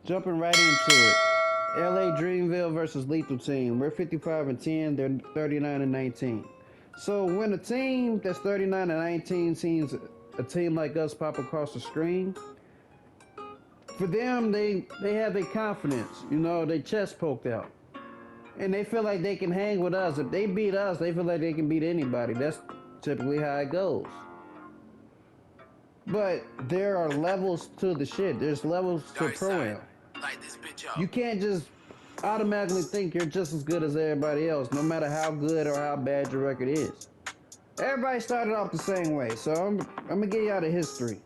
Jumping right into it. LA Dreamville versus Lethal Team. We're 55 and 10. They're 39 and 19. So when a team that's 39 and 19 sees a team like us pop across the screen, for them they have their confidence. You know, their chest poked out, and they feel like they can hang with us. If they beat us, they feel like they can beat anybody. That's typically how it goes. But there are levels to the shit. There's levels to Proam. You can't just automatically think you're just as good as everybody else, no matter how good or how bad your record is. Everybody started off the same way, so I'm gonna give y'all the history.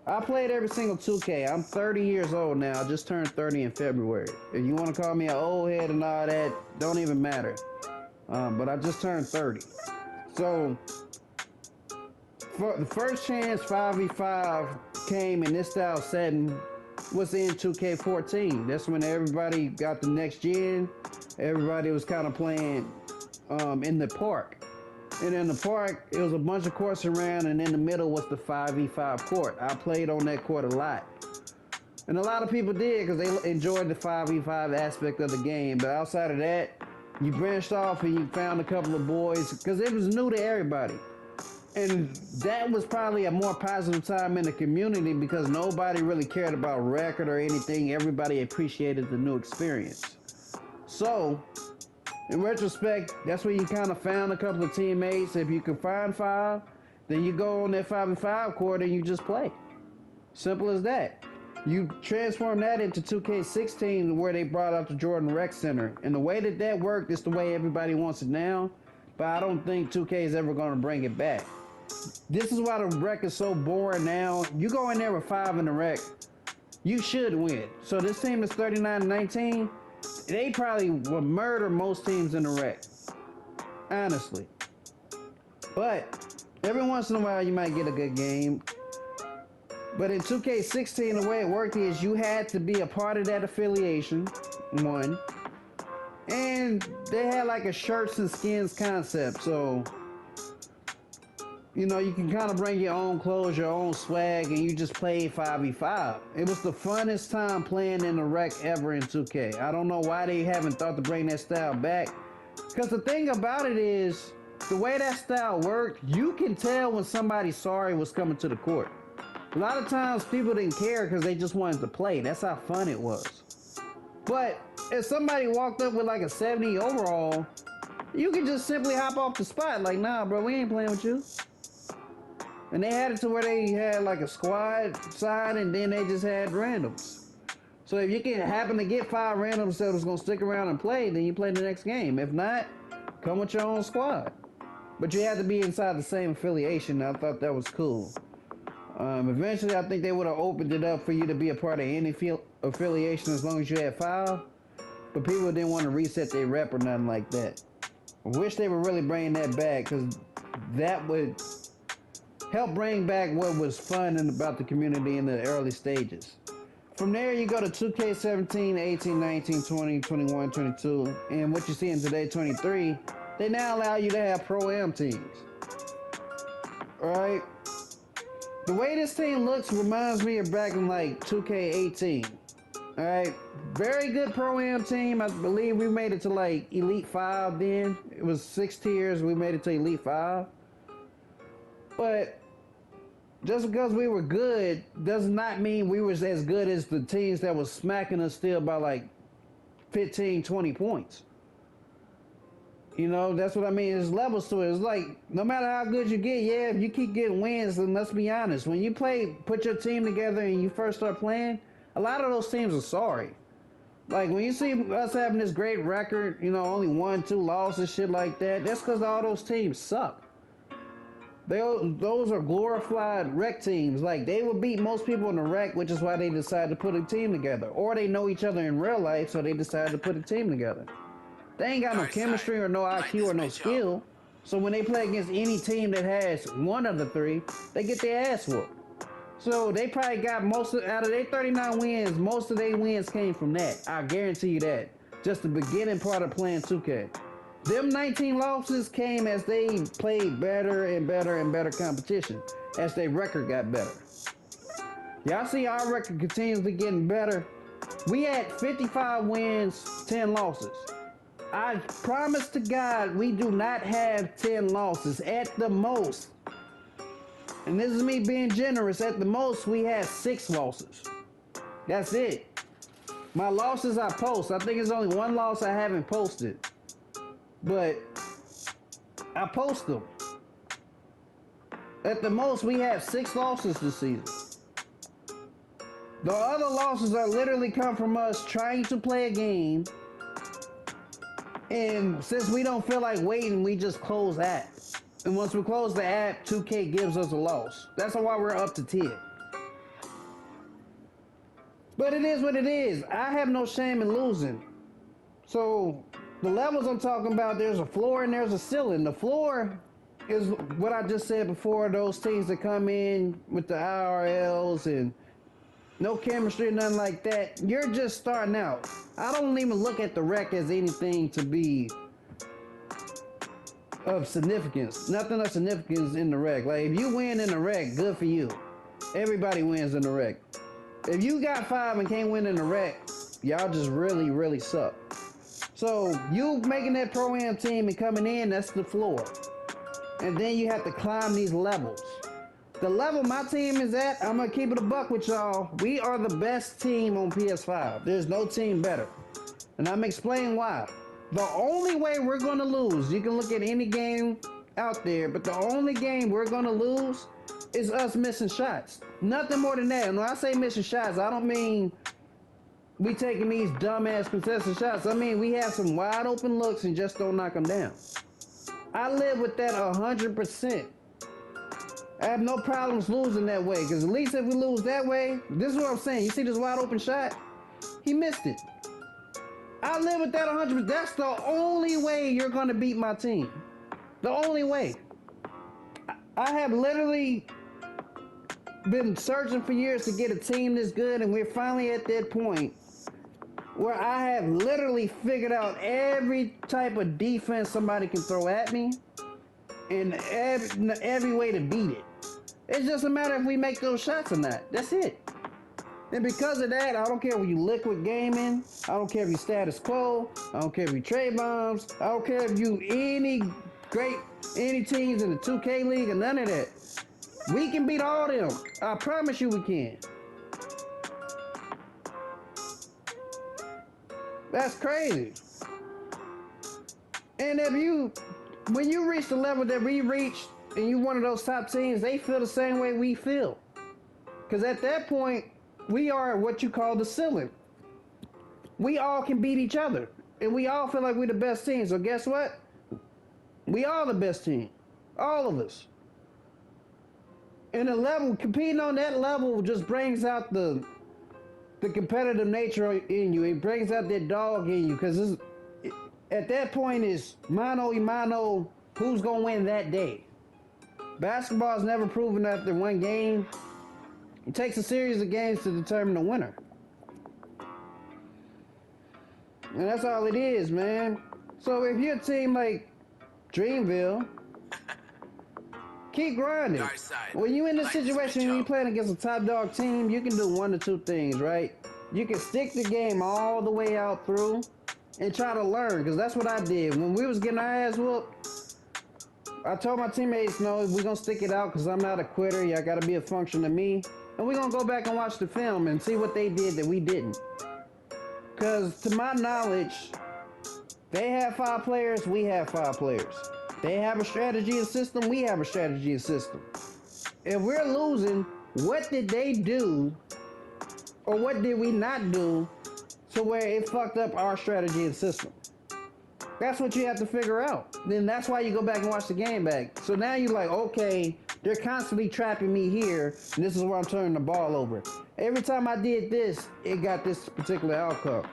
I played every single 2K. I'm 30 years old now. I just turned 30 in February. If you want to call me an old head and all that, don't even matter. But I just turned 30. So, for the first chance 5v5 came in this style setting was in 2K14. That's when everybody got the next gen. Everybody was kind of playing in the park. And in the park, it was a bunch of courts around, and in the middle was the 5v5 court. I played on that court a lot. And a lot of people did because they enjoyed the 5v5 aspect of the game. But outside of that, you branched off and you found a couple of boys because it was new to everybody. And that was probably a more positive time in the community because nobody really cared about record or anything. Everybody appreciated the new experience. So, in retrospect, that's where you kind of found a couple of teammates. If you can find five, then you go on that 5v5 court and you just play. Simple as that. You transform that into 2K16 where they brought out the Jordan Rec Center. And the way that that worked is the way everybody wants it now. But I don't think 2K is ever going to bring it back. This is why the rec is so boring now. You go in there with 5 in the rec, you should win. So this team is 39 and 19. They probably would murder most teams in the rec. Honestly. But every once in a while you might get a good game. But in 2K16, the way it worked is you had to be a part of that affiliation, one. And they had like a shirts and skins concept, so you know, you can kind of bring your own clothes, your own swag, and you just play 5v5. It was the funnest time playing in the rec ever in 2K. I don't know why they haven't thought to bring that style back. Because the thing about it is, the way that style worked, you can tell when somebody sorry was coming to the court. A lot of times people didn't care because they just wanted to play. That's how fun it was. But if somebody walked up with like a 70 overall, you can just simply hop off the spot. Like, nah, bro, we ain't playing with you. And they had it to where they had like a squad side and then they just had randoms. So if you can happen to get 5 randoms that was going to stick around and play, then you play the next game. If not, come with your own squad. But you had to be inside the same affiliation. I thought that was cool. Eventually, I think they would have opened it up for you to be a part of any affiliation as long as you had 5. But people didn't want to reset their rep or nothing like that. I wish they were really bringing that back because that would help bring back what was fun about the community in the early stages. From there, you go to 2K17, 18, 19, 20, 21, 22, and what you see in today, 23, they now allow you to have Pro-Am teams. Alright? The way this team looks reminds me of back in like 2K18. Alright? Very good Pro-Am team. I believe we made it to like Elite 5 then. It was 6 tiers, we made it to Elite 5. But just because we were good does not mean we was as good as the teams that was smacking us still by like 15, 20 points. You know, that's what I mean. There's levels to it. It's like, no matter how good you get, yeah, if you keep getting wins, then let's be honest. When you put your team together and you first start playing, a lot of those teams are sorry. Like, when you see us having this great record, you know, only 1, 2 losses, shit like that, that's because all those teams suck. Those are glorified rec teams. Like, they will beat most people in the rec, which is why they decided to put a team together. Or they know each other in real life, so they decided to put a team together. They ain't got no chemistry or no IQ or no skill. So when they play against any team that has one of the 3, they get their ass whooped. So they probably got out of their 39 wins, most of their wins came from that. I guarantee you that. Just the beginning part of playing 2K. Them 19 losses came as they played better and better and better competition, as their record got better. Y'all see our record continuously getting better. We had 55 wins, 10 losses. I promise to God, we do not have 10 losses at the most. And this is me being generous. At the most, we had 6 losses. That's it. My losses I post. I think it's only one loss I haven't posted. But I post them. At the most, we have 6 losses this season. The other losses are literally come from us trying to play a game. And since we don't feel like waiting, we just close that. And once we close the app, 2K gives us a loss. That's why we're up to 10. But it is what it is. I have no shame in losing. So the levels I'm talking about, there's a floor and there's a ceiling. The floor is what I just said before, those teams that come in with the IRLs and no chemistry, nothing like that. You're just starting out. I don't even look at the rec as anything to be of significance. Nothing of significance in the rec. Like, if you win in the rec, good for you. Everybody wins in the rec. If you got 5 and can't win in the rec, y'all just really, really suck. So, you making that Pro-Am team and coming in, that's the floor. And then you have to climb these levels. The level my team is at, I'm going to keep it a buck with y'all. We are the best team on PS5. There's no team better. And I'm explaining why. The only way we're going to lose, you can look at any game out there, but the only game we're going to lose is us missing shots. Nothing more than that. And when I say missing shots, I don't mean we taking these dumbass contested shots. I mean we have some wide open looks and just don't knock them down. I live with that 100%. I have no problems losing that way, because at least if we lose that way, this is what I'm saying. You see this wide open shot? He missed it. I live with that 100%. That's the only way you're going to beat my team. The only way. I have literally been searching for years to get a team this good, and we're finally at that point where I have literally figured out every type of defense somebody can throw at me and every way to beat it. It's just a matter if we make those shots or not. That's it. And because of that, I don't care if you liquid gaming, I don't care if you status quo, I don't care if you trade bombs, I don't care if you any teams in the 2K league or none of that. We can beat all them. I promise you we can. That's crazy. And when you reach the level that we reached and you one of those top teams, they feel the same way we feel. Because at that point, we are what you call the ceiling. We all can beat each other. And we all feel like we're the best team. So guess what? We are the best team. All of us. And the level, competing on that level just brings out the competitive nature in you. It brings out that dog in you. Because at that point, it's mano y mano, who's going to win that day. Basketball is never proven after one game. It takes a series of games to determine the winner. And that's all it is, man. So if you're a team like Dreamville, keep grinding. When you're in this situation when you're playing against a top dog team, you can do one or two things, right? You can stick the game all the way out through and try to learn, because that's what I did. When we was getting our ass whooped, I told my teammates, no, we're going to stick it out because I'm not a quitter. Y'all got to be a function of me. And we're going to go back and watch the film and see what they did that we didn't. Because to my knowledge, they have 5 players, we have 5 players. They have a strategy and system, we have a strategy and system. If we're losing, what did they do or what did we not do to where it fucked up our strategy and system? That's what you have to figure out. Then that's why you go back and watch the game back. So now you're like, okay, they're constantly trapping me here, and this is where I'm turning the ball over. Every time I did this, it got this particular outcome.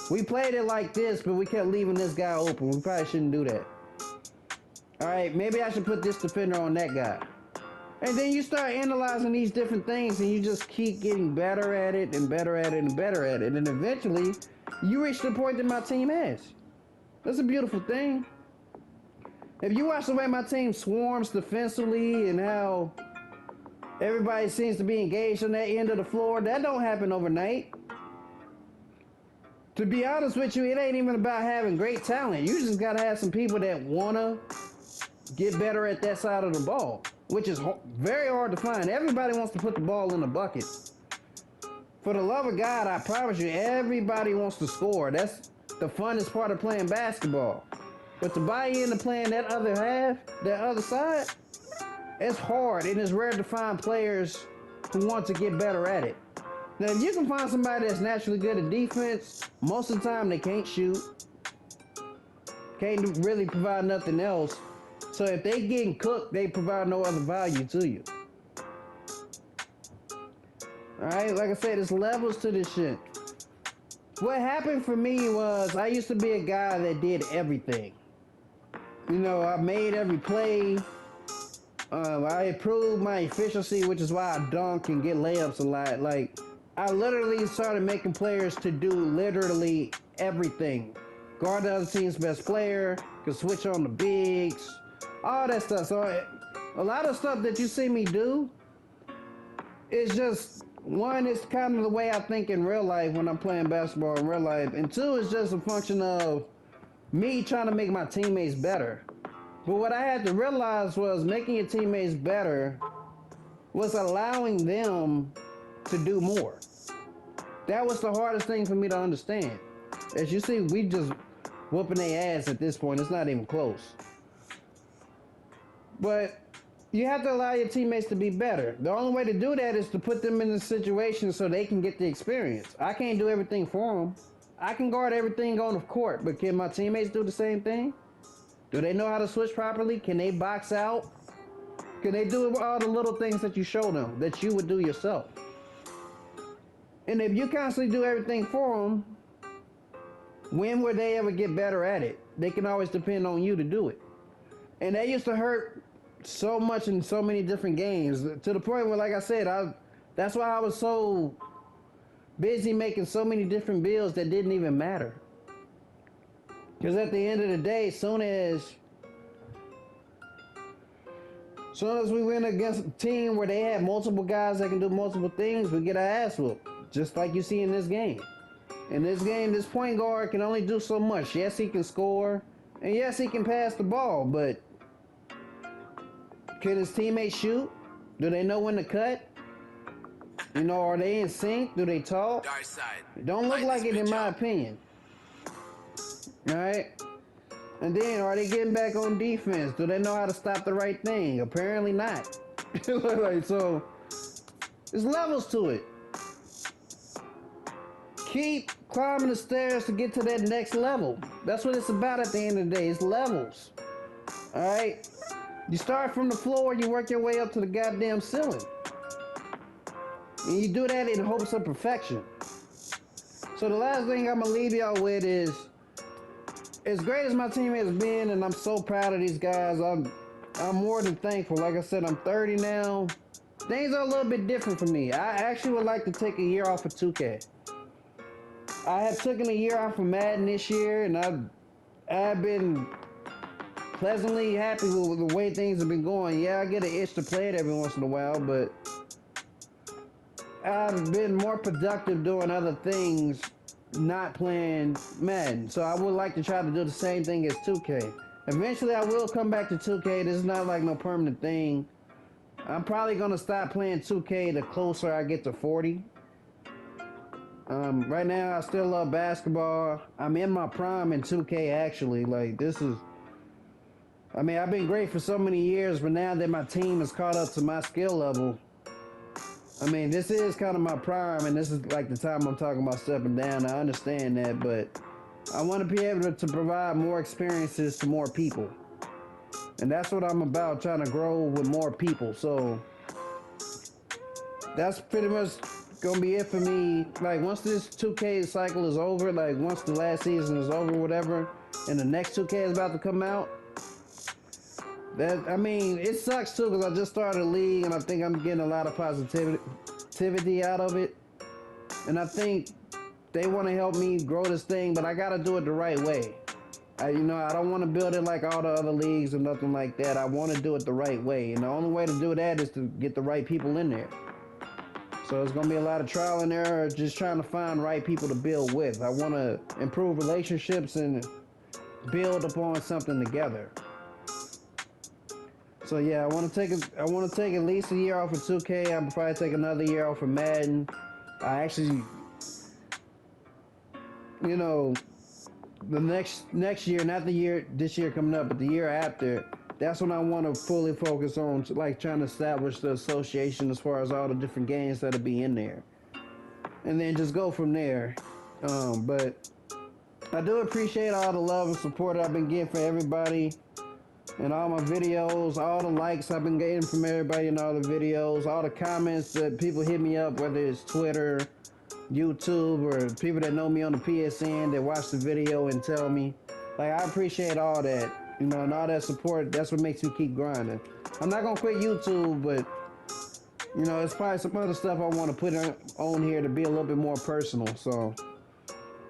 We played it like this, but we kept leaving this guy open. We probably shouldn't do that. All right, maybe I should put this defender on that guy. And then you start analyzing these different things, and you just keep getting better at it and better at it and better at it. And eventually, you reach the point that my team has. That's a beautiful thing. If you watch the way my team swarms defensively and how everybody seems to be engaged on that end of the floor, that don't happen overnight. To be honest with you, it ain't even about having great talent. You just gotta have some people that wanna get better at that side of the ball, which is very hard to find. Everybody wants to put the ball in the bucket. For the love of God, I promise you, everybody wants to score. That's the funnest part of playing basketball. But to buy into playing that other half, that other side, it's hard, and it's rare to find players who want to get better at it. Now, if you can find somebody that's naturally good at defense, most of the time they can't shoot, can't really provide nothing else. So if they getting cooked, they provide no other value to you. Alright, like I said, there's levels to this shit. What happened for me was I used to be a guy that did everything. You know, I made every play. I improved my efficiency, which is why I dunk and get layups a lot. Like, I literally started making players to do literally everything. Guard the other team's best player, could switch on the bigs, all that stuff. So a lot of stuff that you see me do is just, one, it's kind of the way I think in real life when I'm playing basketball in real life. And two, it's just a function of me trying to make my teammates better. But what I had to realize was making your teammates better was allowing them to do more. That was the hardest thing for me to understand. As you see, we just whooping their ass at this point. It's not even close. But you have to allow your teammates to be better. The only way to do that is to put them in a situation so they can get the experience. I can't do everything for them. I can guard everything on the court, but can my teammates do the same thing? Do they know how to switch properly? Can they box out? Can they do all the little things that you show them that you would do yourself? And if you constantly do everything for them, when would they ever get better at it? They can always depend on you to do it. And that used to hurt so much in so many different games, to the point where, like I said, that's why I was so busy making so many different builds that didn't even matter. Because at the end of the day, soon as we went against a team where they had multiple guys that can do multiple things, we get our ass whooped. Just like you see in this game. In this game, this point guard can only do so much. Yes, he can score, and yes, he can pass the ball, but can his teammates shoot? Do they know when to cut? You know, are they in sync? Do they talk? It don't look like it in my opinion. Alright? And then, are they getting back on defense? Do they know how to stop the right thing? Apparently not. Like, so, there's levels to it. Keep climbing the stairs to get to that next level. That's what it's about at the end of the day. It's levels. Alright? You start from the floor, you work your way up to the goddamn ceiling. And you do that in hopes of perfection. So the last thing I'm gonna leave y'all with is, as great as my team has been, and I'm so proud of these guys, I'm more than thankful. Like I said, I'm 30 now. Things are a little bit different for me. I actually would like to take a year off of 2K. I have taken a year off of Madden this year, and I've been pleasantly happy with the way things have been going. Yeah, I get an itch to play it every once in a while, but I've been more productive doing other things, not playing Madden. So I would like to try to do the same thing as 2K. Eventually I will come back to 2K. This is not like no permanent thing. I'm probably gonna stop playing 2K the closer I get to 40. Right now I still love basketball. I'm in my prime in 2K actually. Like, this is, I mean, I've been great for so many years, but now that my team is caught up to my skill level, I mean, this is kind of my prime, and this is like the time I'm talking about stepping down. I understand that, but I want to be able to provide more experiences to more people. And that's what I'm about, trying to grow with more people. So that's pretty much gonna be it for me. Like, once this 2K cycle is over, like once the last season is over, whatever, and the next 2K is about to come out, that, I mean, it sucks too, because I just started a league and I think I'm getting a lot of positivity out of it. And I think they want to help me grow this thing, but I got to do it the right way. I don't want to build it like all the other leagues or nothing like that. I want to do it the right way. And the only way to do that is to get the right people in there. So it's gonna be a lot of trial and error, just trying to find right people to build with. I want to improve relationships and build upon something together. So yeah, I want to take at least a year off of 2K. I'll probably take another year off of Madden. I actually, you know, the next year, not this year coming up, but the year after. That's when I want to fully focus on like trying to establish the association as far as all the different games that'll be in there, and then just go from there. But I do appreciate all the love and support I've been getting from everybody. And all my videos, all the likes I've been getting from everybody in all the videos, all the comments that people hit me up, whether it's Twitter, YouTube, or people that know me on the PSN that watch the video and tell me. Like, I appreciate all that, you know, and all that support. That's what makes me keep grinding. I'm not going to quit YouTube, but, you know, it's probably some other stuff I want to put on here to be a little bit more personal. So,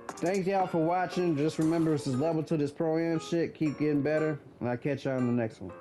thanks y'all for watching. Just remember, this is level to this pro-am shit. Keep getting better. And I'll catch y'all in the next one.